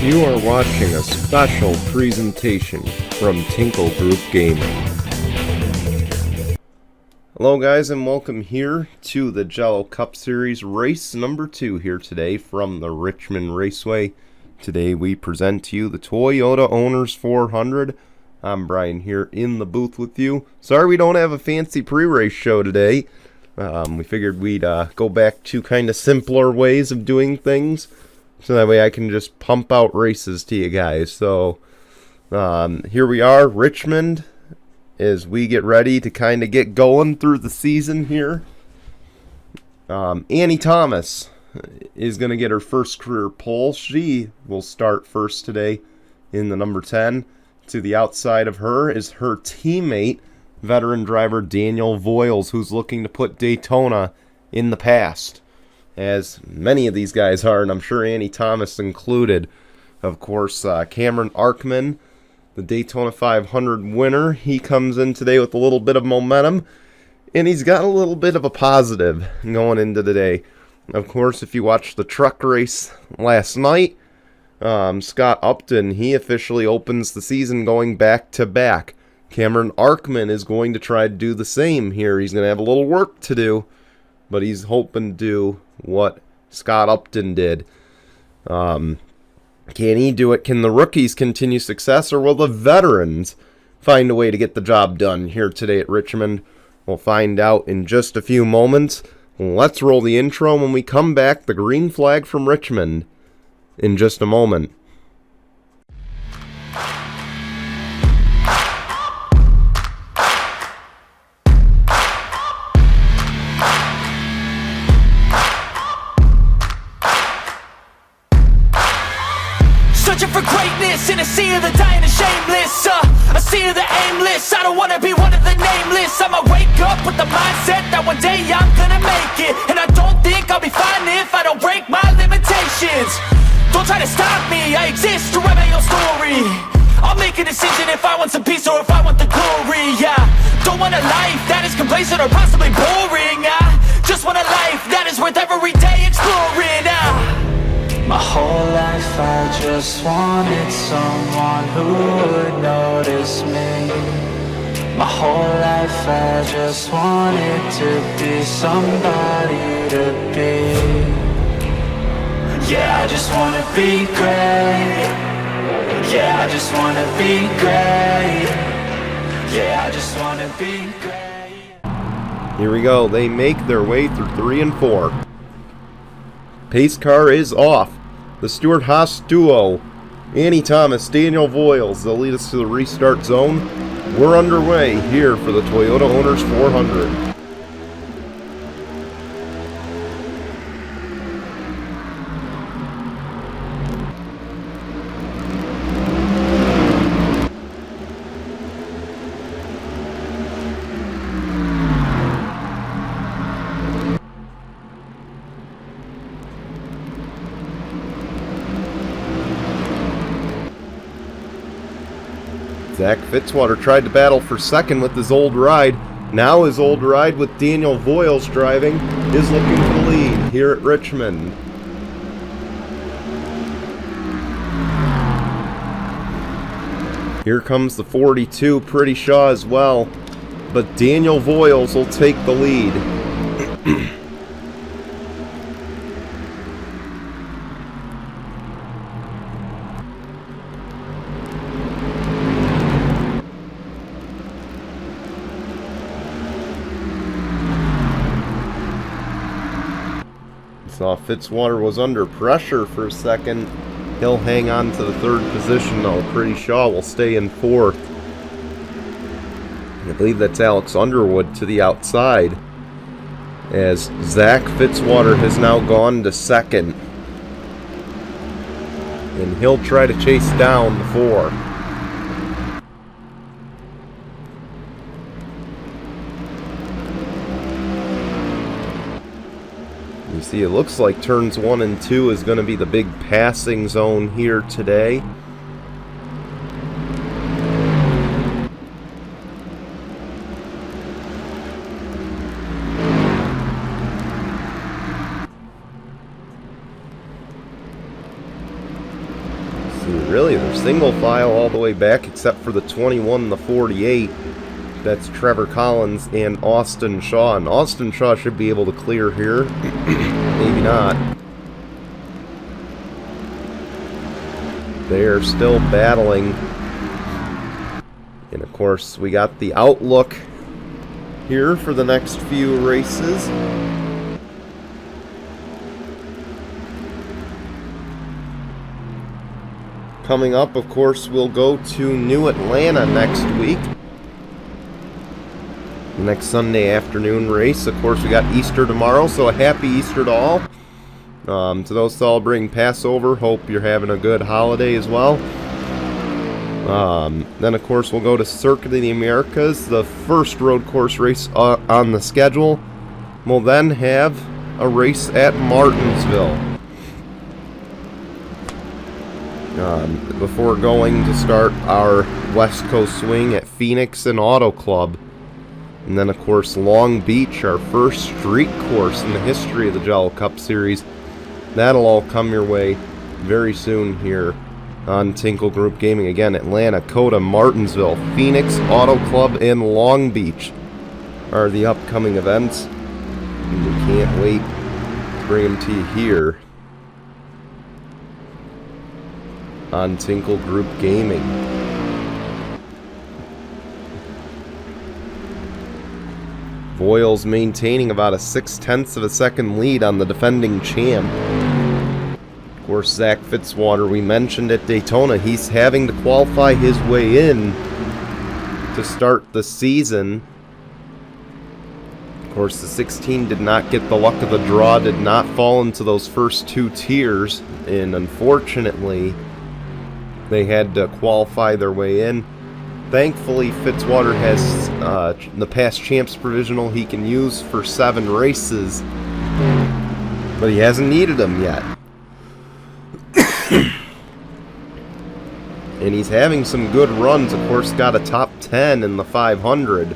You are watching a special presentation from Tinkle Group Gaming. Hello guys, and welcome here to the Jello Cup Series race number 2 here today from the Richmond Raceway. Today we present to you the Toyota Owners 400. I'm Brian here in the booth with you. Sorry we don't have a fancy pre-race show today. We figured we'd go back to kind of simpler ways of doing things, so that way I can just pump out races to you guys. So here we are, Richmond, as we get ready to kind of get going through the season here. Annie Thomas is going to get her first career pole. She will start first today in the number 10. To the outside of her is her teammate, veteran driver Daniel Voiles, who's looking to put Daytona in the past, as many of these guys are, and I'm sure Annie Thomas included. Of course, Cameron Arkman, the Daytona 500 winner, he comes in today with a little bit of momentum, and he's got a little bit of a positive going into today. Of course, if you watched the truck race last night, Scott Upton, he officially opens the season going back-to-back. Cameron Arkman is going to try to do the same here. He's going to have a little work to do, but he's hoping to do what Scott Upton did. Can he do it? Can the rookies continue success, or will the veterans find a way to get the job done here today at Richmond? We'll find out in just a few moments. Let's roll the intro. When we come back, the green flag from Richmond in just a moment. Searching for greatness in a sea of the dying and shameless, a sea of the aimless. I don't wanna be one of the nameless. I'ma wake up with the mindset that one day I'm gonna make it, and I don't think I'll be fine if I don't break my limitations. Don't try to stop me, I exist to write my own story. I'll make a decision if I want some peace or if I want the glory. Yeah, don't want a life that is complacent or possibly boring. I just want a life that is worth every day exploring. My whole life I just wanted someone who would notice me. My whole life I just wanted to be somebody to be. Yeah, I just wanna be great. Yeah, I just wanna be great. Yeah, I just wanna be great. Here we go. They make their way through 3 and 4. Pace car is off. The Stewart-Haas duo, Annie Thomas, Daniel Voiles, they'll lead us to the restart zone. We're underway here for the Toyota Owners 400. Zach Fitzwater tried to battle for second with his old ride. Now his old ride with Daniel Voiles driving is looking for the lead here at Richmond. Here comes the 42, Pretty Shaw as well, but Daniel Voiles will take the lead. Saw Fitzwater was under pressure for a second. He'll hang on to the 3rd position though. Pretty Shaw will stay in 4th. I believe that's Alex Underwood to the outside, as Zach Fitzwater has now gone to 2nd. And he'll try to chase down the 4. You see, it looks like turns 1 and 2 is going to be the big passing zone here today. really, they're single file all the way back except for the 21 and the 48. That's Trevor Collins and Austin Shaw. And Austin Shaw should be able to clear here. Maybe not. They're still battling. And of course, we got the outlook here for the next few races. Coming up, of course, we'll go to New Atlanta next week. Next Sunday afternoon race. Of course, we got Easter tomorrow, so a happy Easter to all. To those celebrating Passover, hope you're having a good holiday as well. Then, of course, we'll go to Circuit of the Americas, the first road course race on the schedule. We'll then have a race at Martinsville. Before going to start our West Coast swing at Phoenix and Auto Club. And then, of course, Long Beach, our first street course in the history of the Jello Cup Series. That'll all come your way very soon here on Tinkle Group Gaming. Again, Atlanta, Coda, Martinsville, Phoenix, Auto Club, and Long Beach are the upcoming events. And we can't wait to bring them to you here on Tinkle Group Gaming. Voiles maintaining about a 0.6 of a second lead on the defending champ. Of course, Zach Fitzwater, we mentioned at Daytona, he's having to qualify his way in to start the season. Of course, the 16 did not get the luck of the draw, did not fall into those first two tiers, and unfortunately, they had to qualify their way in. Thankfully, Fitzwater has the past champs provisional he can use for 7 races, but he hasn't needed them yet. And he's having some good runs. Of course, got a top 10 in the 500.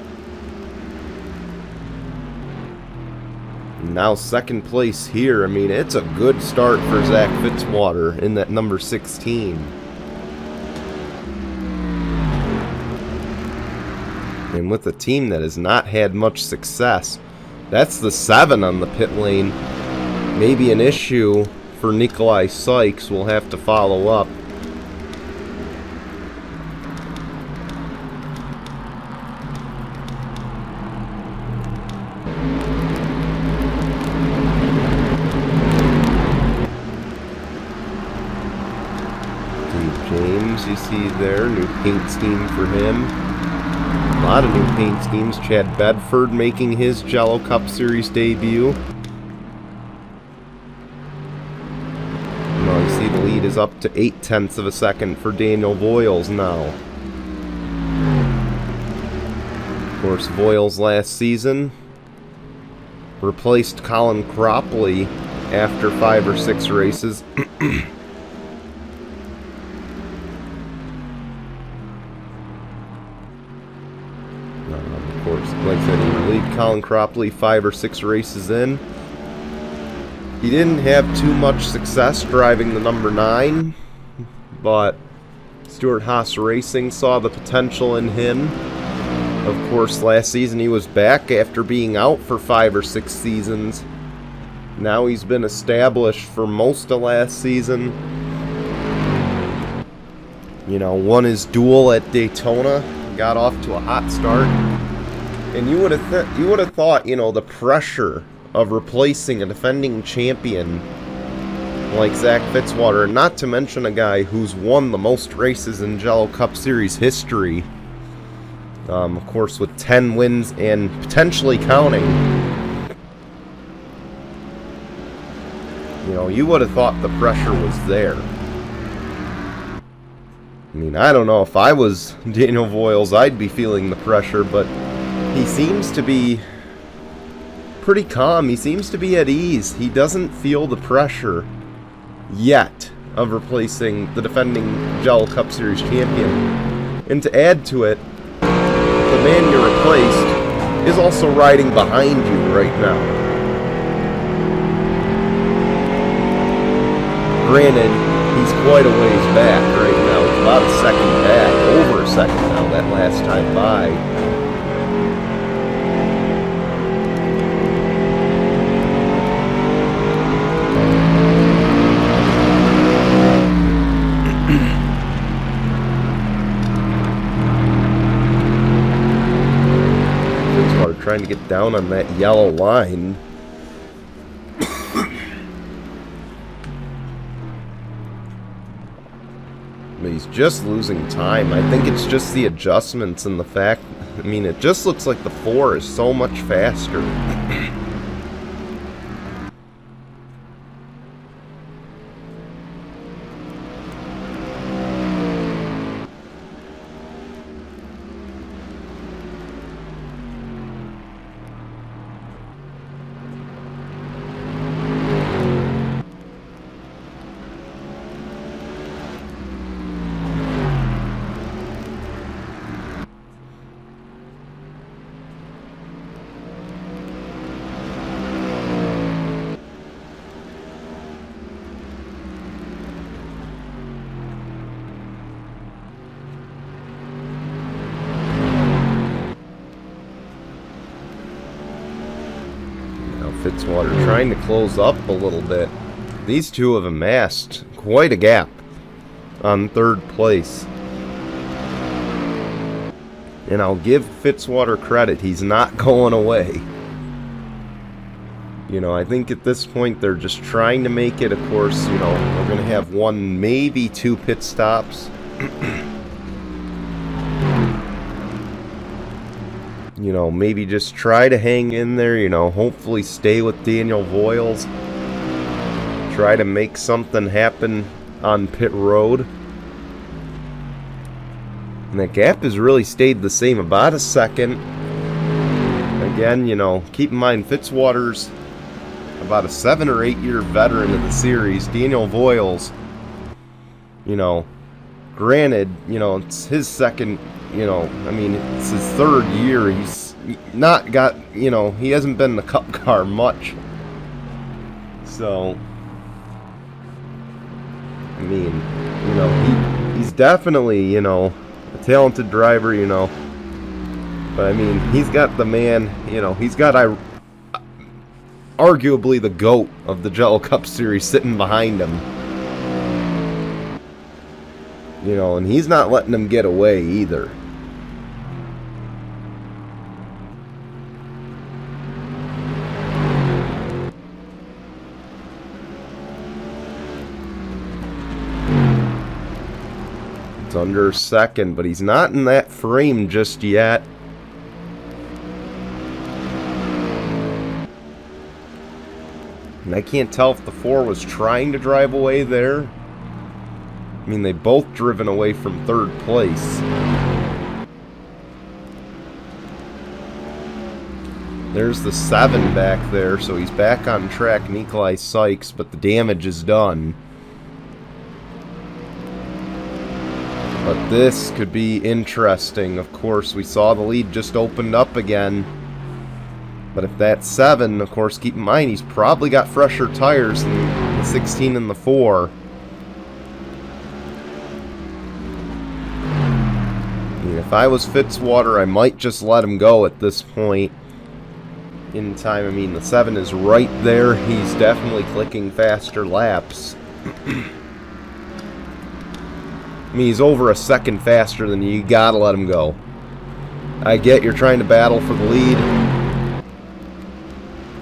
Now second place here. I mean, it's a good start for Zach Fitzwater in that number 16. And with a team that has not had much success, that's the 7 on the pit lane. Maybe an issue for Nikolai Sykes. We'll have to follow up. Steve James, you see there, new paint scheme for him. A lot of new paint schemes. Chad Bedford making his Jello Cup Series debut. Well, you see the lead is up to 0.8 of a second for Daniel Voiles now. Of course, Voiles last season replaced Colin Cropley after 5 or 6 races. Of course, like I said, he relieved Colin Cropley 5 or 6 races in. He didn't have too much success driving the number 9, but Stuart Haas Racing saw the potential in him. Of course, last season he was back after being out for 5 or 6 seasons. Now he's been established for most of last season. You know, won his duel at Daytona, got off to a hot start. And you would have thought, you know, the pressure of replacing a defending champion like Zach Fitzwater, not to mention a guy who's won the most races in Jello Cup Series history, of course with 10 wins and potentially counting. You know, you would have thought the pressure was there. I mean, I don't know if I was Daniel Voiles, I'd be feeling the pressure, but he seems to be pretty calm. He seems to be at ease. He doesn't feel the pressure yet of replacing the defending Jello Cup Series champion. And to add to it, the man you replaced is also riding behind you right now. Granted, he's quite a ways back right now. about a second back, over a second now that last time by. Fitzwater trying to get down on that yellow line. But he's just losing time. I think it's just the adjustments and the fact, I mean, it just looks like the 4 is so much faster. Fitzwater trying to close up a little bit. These two have amassed quite a gap on third place. And I'll give Fitzwater credit, he's not going away. You know, I think at this point they're just trying to make it. Of course, you know, we're going to have one, maybe 2 pit stops. You know, maybe just try to hang in there, you know, hopefully stay with Daniel Voiles. Try to make something happen on pit road. And that gap has really stayed the same, about a second. Again, you know, keep in mind, Fitzwater's about a 7 or 8 year veteran of the series. Daniel Voiles, you know, granted, you know, it's his second, you know, I mean, it's his 3rd year. He's not got, you know, he hasn't been in the Cup car much. So, I mean, you know, he's definitely, you know, a talented driver, you know. But, I mean, he's got the man, you know, he's got arguably the GOAT of the Jello Cup Series sitting behind him. You know, and he's not letting them get away either. It's under a second, but he's not in that frame just yet. And I can't tell if the 4 was trying to drive away there. I mean, they both driven away from 3rd place. There's the 7 back there, so he's back on track, Nikolai Sykes, but the damage is done. But this could be interesting. Of course, we saw the lead just opened up again. But if that's 7, of course, keep in mind, he's probably got fresher tires than the 16 and the 4. If I was Fitzwater, I might just let him go at this point in time. I mean, the 7 is right there. He's definitely clicking faster laps. I mean, he's over a second faster than you. You gotta let him go. I get you're trying to battle for the lead.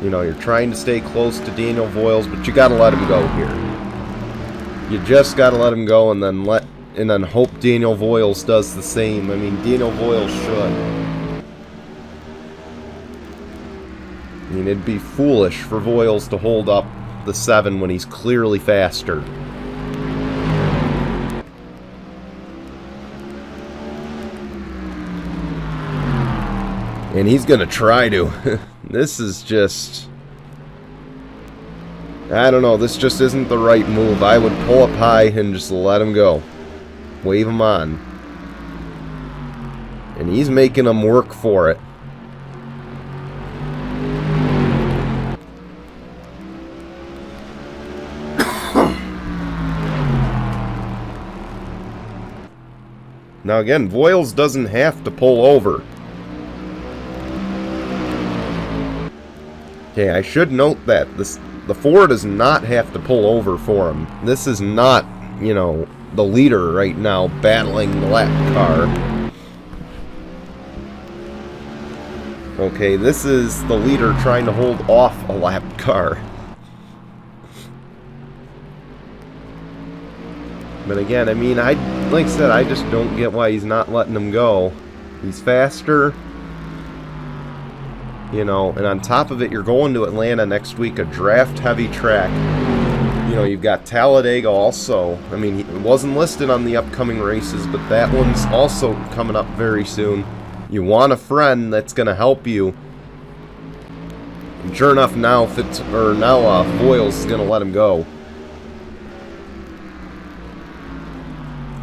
You know, you're trying to stay close to Daniel Voiles, but you gotta let him go here. You just gotta let him go and then hope Daniel Voiles does the same. I mean, Daniel Voiles should. I mean, it'd be foolish for Voiles to hold up the 7 when he's clearly faster. And he's going to try to. This is just... I don't know, this just isn't the right move. I would pull up high and just let him go. Wave him on. And he's making them work for it. Now again, Voiles doesn't have to pull over. Okay, I should note that the 4 does not have to pull over for him. This is not, you know, the leader right now battling the lap car. Okay, this is the leader trying to hold off a lap car. But again, I mean, like I said, I just don't get why he's not letting him go. He's faster. You know, and on top of it, you're going to Atlanta next week, a draft-heavy track. You know, you've got Talladega also. I mean, it wasn't listed on the upcoming races, but that one's also coming up very soon. You want a friend that's going to help you. And sure enough, now Voiles is going to let him go.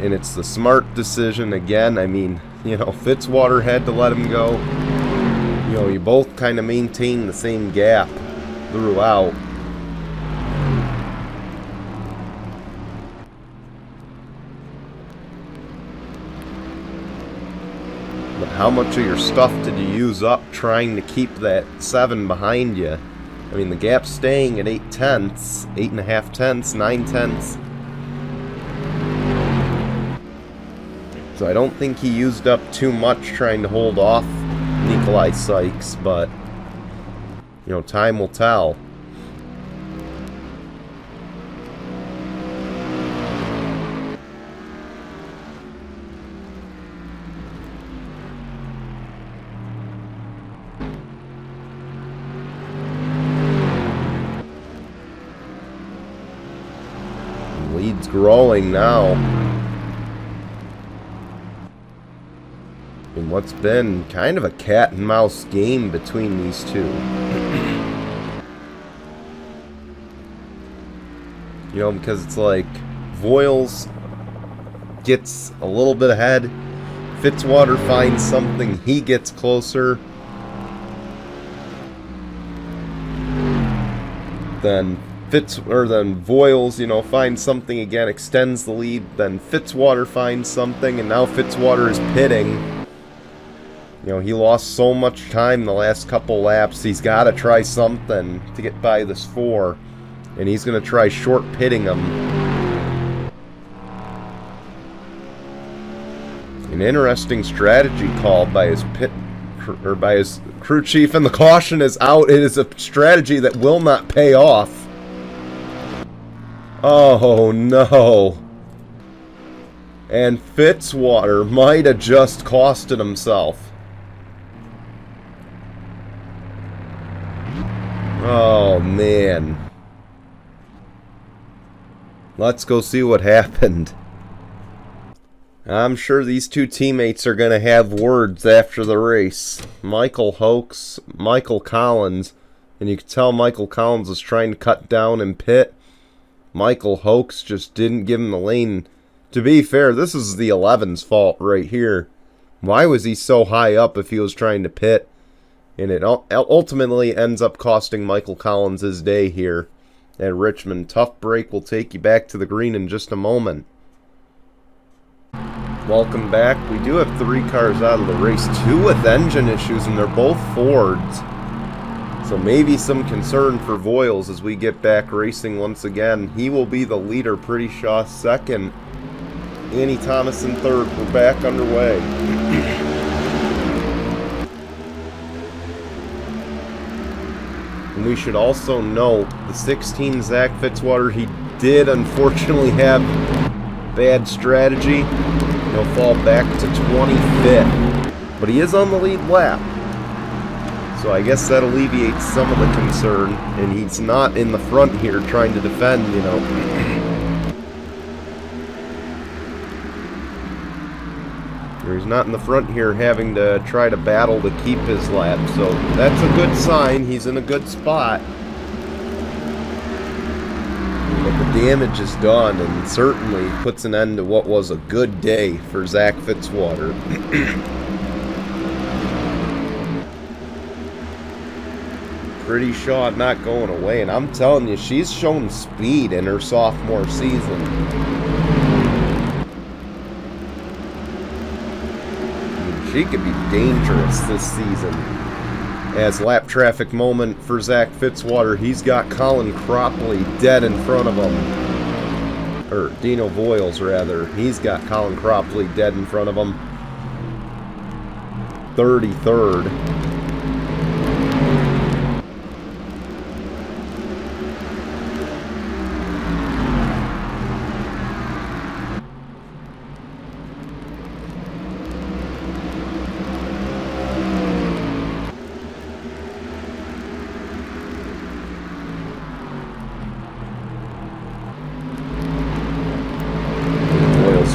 And it's the smart decision again. I mean, you know, Fitzwater had to let him go. You know, you both kind of maintain the same gap throughout. But how much of your stuff did you use up trying to keep that 7 behind you? I mean, the gap's staying at 8 tenths, 8.5 tenths, 9 tenths. So I don't think he used up too much trying to hold off Nikolai Sykes, but, you know, time will tell. The lead's growing now. In what's been kind of a cat and mouse game between these two. You know, because it's like Voiles gets a little bit ahead, Fitzwater finds something, he gets closer, then Voiles, you know, finds something again, extends the lead, then Fitzwater finds something, and now Fitzwater is pitting. You know, he lost so much time the last couple laps. He's got to try something to get by this 4. And he's going to try short pitting him. An interesting strategy call by his crew chief, and the caution is out. It is a strategy that will not pay off. Oh no. And Fitzwater might have just costed himself. Oh, man. Let's go see what happened. I'm sure these two teammates are going to have words after the race. Michael Hoax, Michael Collins. And you can tell Michael Collins was trying to cut down and pit. Michael Hoax just didn't give him the lane. To be fair, this is the 11's fault right here. Why was he so high up if he was trying to pit? And it ultimately ends up costing Michael Collins his day here at Richmond. Tough break. We'll take you back to the green in just a moment. Welcome back. We do have 3 cars out of the race. 2 with engine issues, and they're both Fords. So maybe some concern for Voiles as we get back racing once again. He will be the leader. Pretty Shaw second. Annie Thomas in third. We're back underway. And we should also note the 16 Zach Fitzwater, he did unfortunately have bad strategy. He'll fall back to 25th. But he is on the lead lap. So I guess that alleviates some of the concern. And he's not in the front here trying to defend, you know. He's not in the front here having to try to battle to keep his lap. So that's a good sign. He's in a good spot. But the damage is done and certainly puts an end to what was a good day for Zach Fitzwater. Pretty Shaw not going away. And I'm telling you, she's shown speed in her sophomore season. she could be dangerous this season. As lap traffic moment for Zach Fitzwater, he's got Colin Cropley dead in front of him. Or Dino Voiles, rather. He's got Colin Cropley dead in front of him. 33rd.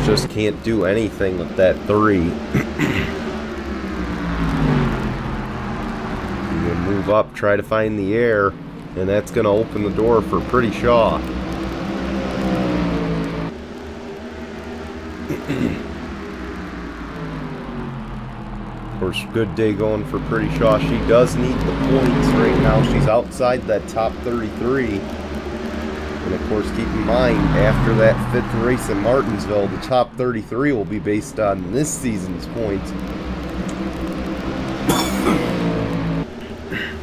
Just can't do anything with that 3. You move up, try to find the air, and that's going to open the door for Pretty Shaw. Of course, good day going for Pretty Shaw. She does need the points right now. She's outside that top 33. And of course, keep in mind, after that 5th race in Martinsville, the top 33 will be based on this season's points.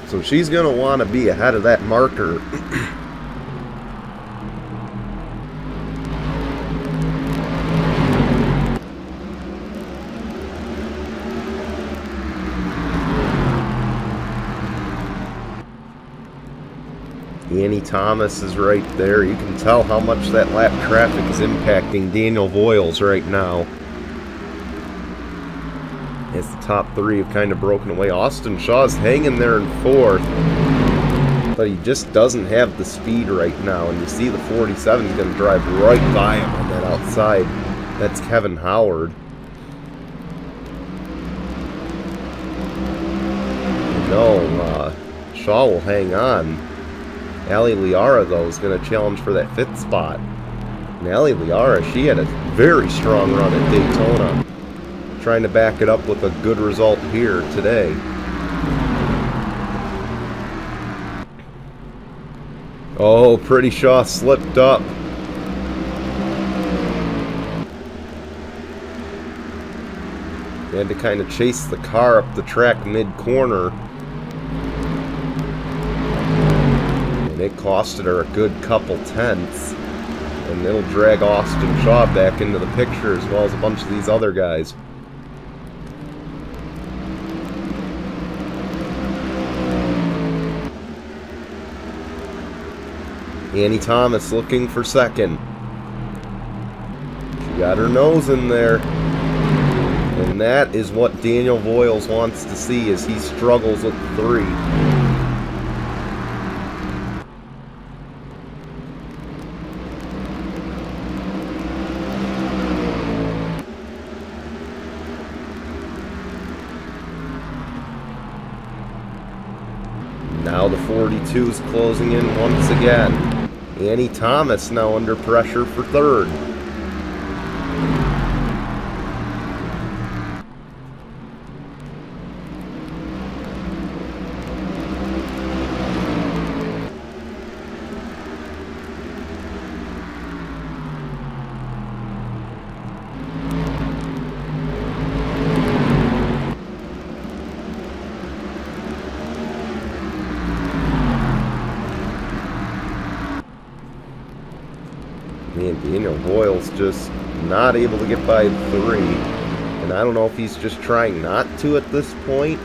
So she's going to want to be ahead of that marker. Annie Thomas is right there. You can tell how much that lap traffic is impacting Daniel Voiles right now. As the top 3 have kind of broken away. Austin Shaw's hanging there in 4th. But he just doesn't have the speed right now. And you see the 47 is going to drive right by him on that outside. That's Kevin Howard. No, Shaw will hang on. Ali Liara, though, is going to challenge for that 5th spot. And Ali Liara, she had a very strong run at Daytona. Trying to back it up with a good result here today. Oh, Pretty Shaw slipped up. They had to kind of chase the car up the track mid-corner. And it costed her a good couple tenths. And it'll drag Austin Shaw back into the picture as well as a bunch of these other guys. Annie Thomas looking for 2nd. She got her nose in there. And that is what Daniel Voiles wants to see as he struggles with 3. Now the 42 is closing in once again. Annie Thomas now under pressure for 3rd. Man, Daniel Voiles just not able to get by 3. And I don't know if he's just trying not to at this point.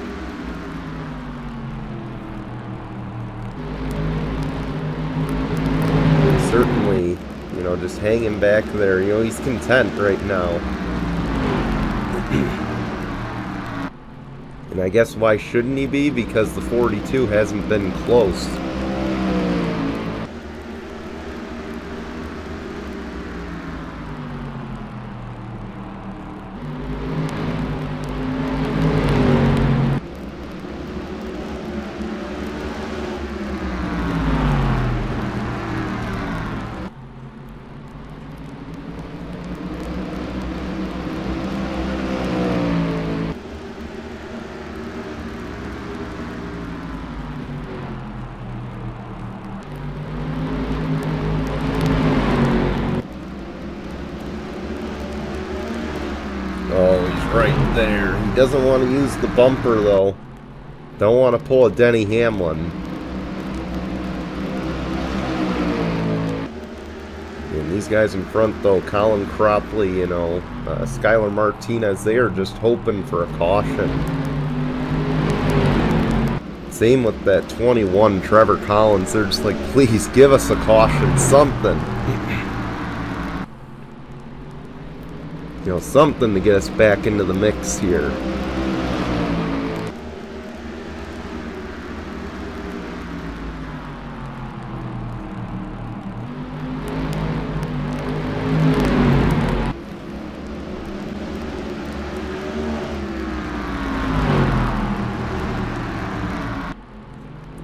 Certainly, you know, just hanging back there. You know, he's content right now. And I guess why shouldn't he be? Because the 42 hasn't been close. doesn't want to use the bumper, though. Don't want to pull a Denny Hamlin. And these guys in front, though, Colin Cropley, you know, Skylar Martinez, they are just hoping for a caution. Same with that 21, Trevor Collins. They're just like, please give us a caution, something. You know, something to get us back into the mix here.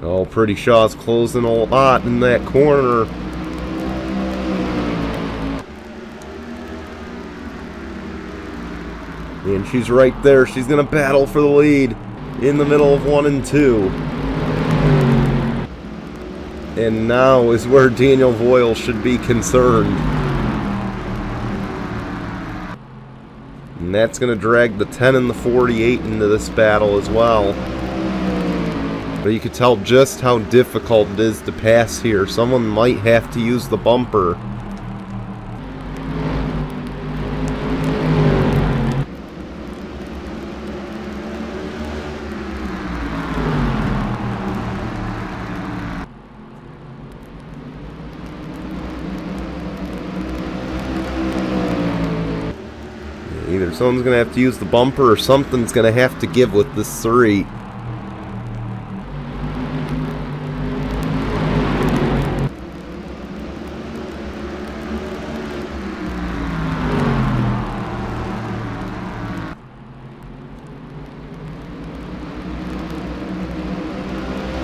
Oh, Pretty Shaw's closing a lot in that corner. And she's right there. She's going to battle for the lead in the middle of 1 and 2. And now is where Daniel Voyle should be concerned. And that's going to drag the 10 and the 48 into this battle as well. But you can tell just how difficult it is to pass here. Someone might have to use the bumper. Either someone's going to have to use the bumper or something's going to have to give with this 3.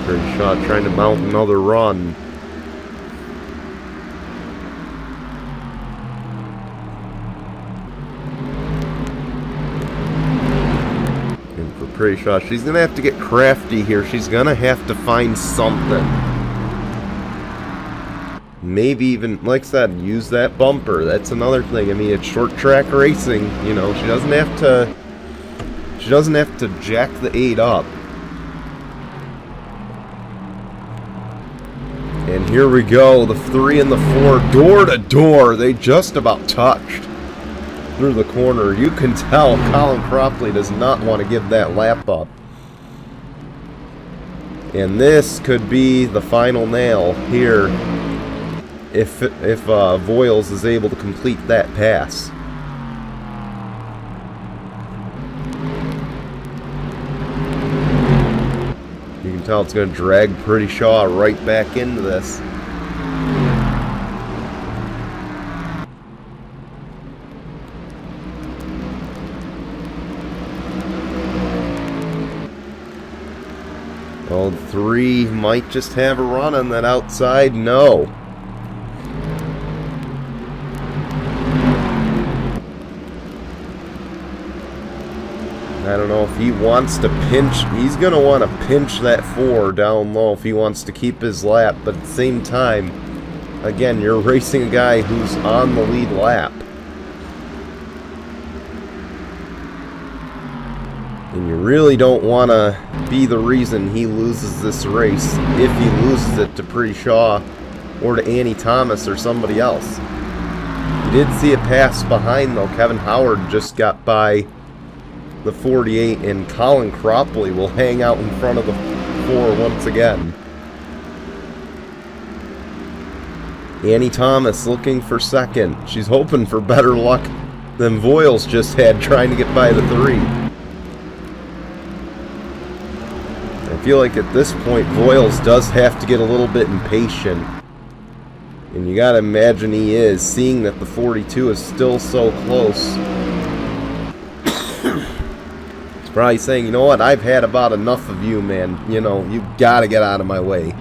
Pretty Shaw trying to mount another run. Pretty Shaw, she's going to have to get crafty here. She's going to have to find something. Maybe even, like I said, use that bumper. That's another thing. I mean, it's short track racing. You know, she doesn't have to jack the 8 up. And here we go, the 3 and the 4, door to door. They just about touched through the corner. You can tell Colin Cropley does not want to give that lap up. And this could be the final nail here if Voiles is able to complete that pass. You can tell it's going to drag Pretty Shaw right back into this. Oh, 3 might just have a run on that outside. No. I don't know if he wants to pinch. He's going to want to pinch that 4 down low if he wants to keep his lap. But at the same time, again, you're racing a guy who's on the lead lap. And you really don't want to be the reason he loses this race if he loses it to Pretty Shaw or to Annie Thomas or somebody else. You did see a pass behind, though. Kevin Howard just got by the 48, and Colin Cropley will hang out in front of the 4 once again. Annie Thomas looking for second. She's hoping for better luck than Voiles just had trying to get by the 3. I feel like at this point Voiles does have to get a little bit impatient. And you gotta imagine he is, seeing that the 42 is still so close. He's probably saying, you know what, I've had about enough of you, man. You know, you gotta get out of my way.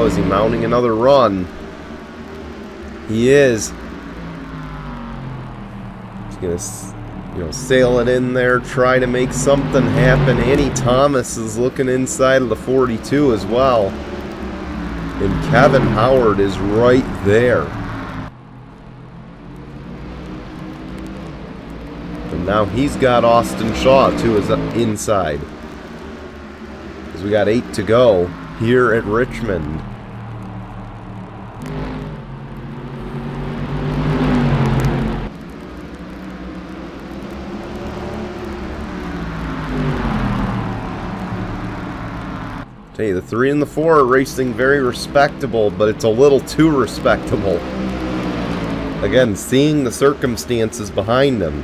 Is he mounting another run? He is. He's going to sail it in there, try to make something happen. Annie Thomas is looking inside of the 42 as well. And Kevin Howard is right there. And now he's got Austin Shaw to his inside. As we got 8 to go here at Richmond. Tell you, the 3 and the 4 are racing very respectable, but it's a little too respectable. Again, seeing the circumstances behind them.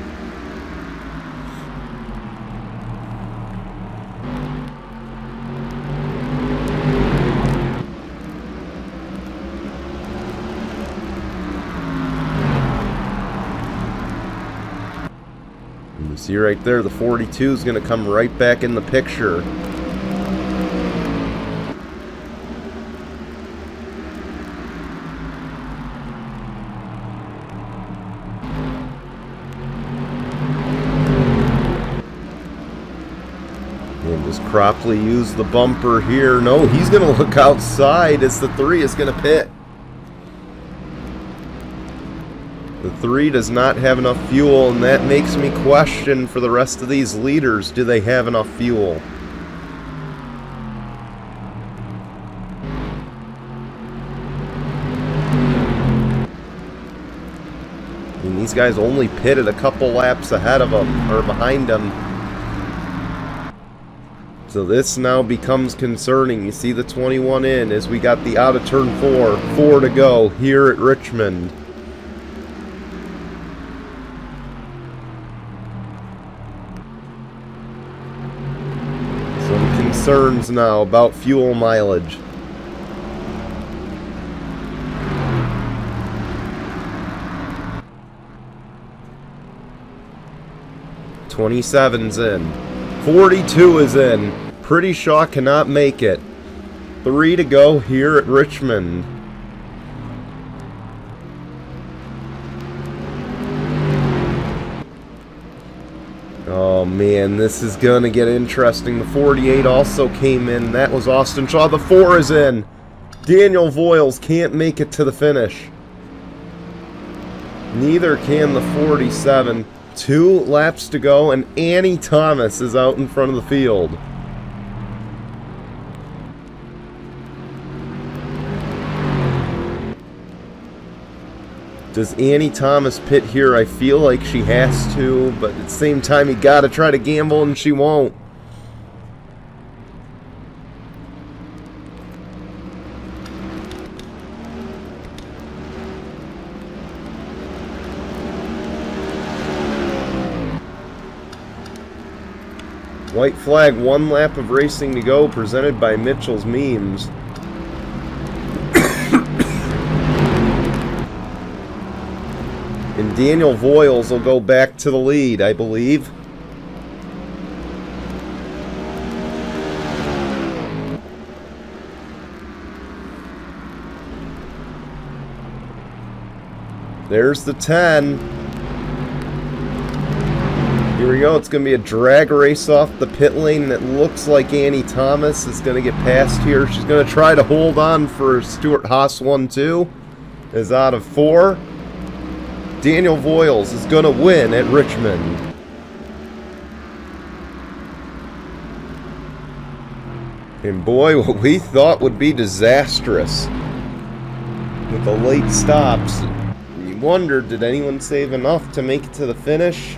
And you see right there, the 42 is going to come right back in the picture. And does Cropley use the bumper here? No, he's going to look outside as the 3 is going to pit. The 3 does not have enough fuel, and that makes me question for the rest of these leaders, do they have enough fuel? I mean, these guys only pitted a couple laps ahead of them, or behind them. So this now becomes concerning. You see the 21 in as we got the out of turn 4 to go here at Richmond. Some concerns now about fuel mileage. '27's in. 42 is in. Pretty Shaw cannot make it. 3 to go here at Richmond. Oh man, this is going to get interesting. The 48 also came in. That was Austin Shaw. The 4 is in. Daniel Voiles can't make it to the finish. Neither can the 47. 2 laps to go, and Annie Thomas is out in front of the field. Does Annie Thomas pit here? I feel like she has to, but at the same time, you gotta try to gamble, and she won't. White flag, 1 lap of racing to go, presented by Mitchell's Memes. And Daniel Voiles will go back to the lead, I believe. There's the 10. Here we go. It's going to be a drag race off the pit lane, and it looks like Annie Thomas is going to get past here. She's going to try to hold on for Stuart Haas 1-2. Is out of 4. Daniel Voiles is going to win at Richmond. And boy, what we thought would be disastrous with the late stops. You wondered, did anyone save enough to make it to the finish?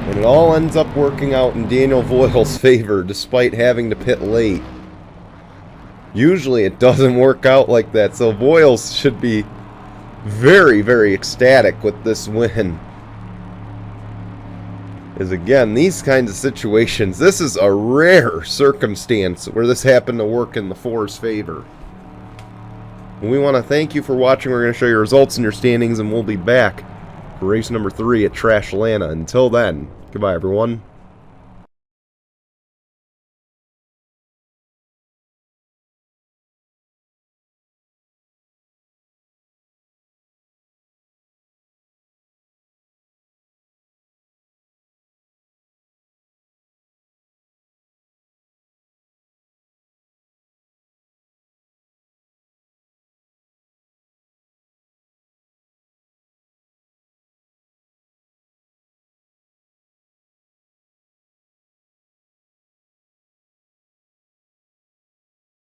And it all ends up working out in Daniel Voiles' favor, despite having to pit late. Usually it doesn't work out like that, so Voiles should be very, very ecstatic with this win. As again, these kinds of situations, this is a rare circumstance where this happened to work in the 4's favor. And we want to thank you for watching. We're going to show you results and your standings, and we'll be back for race number 3 at Trashlana. Until then, goodbye everyone.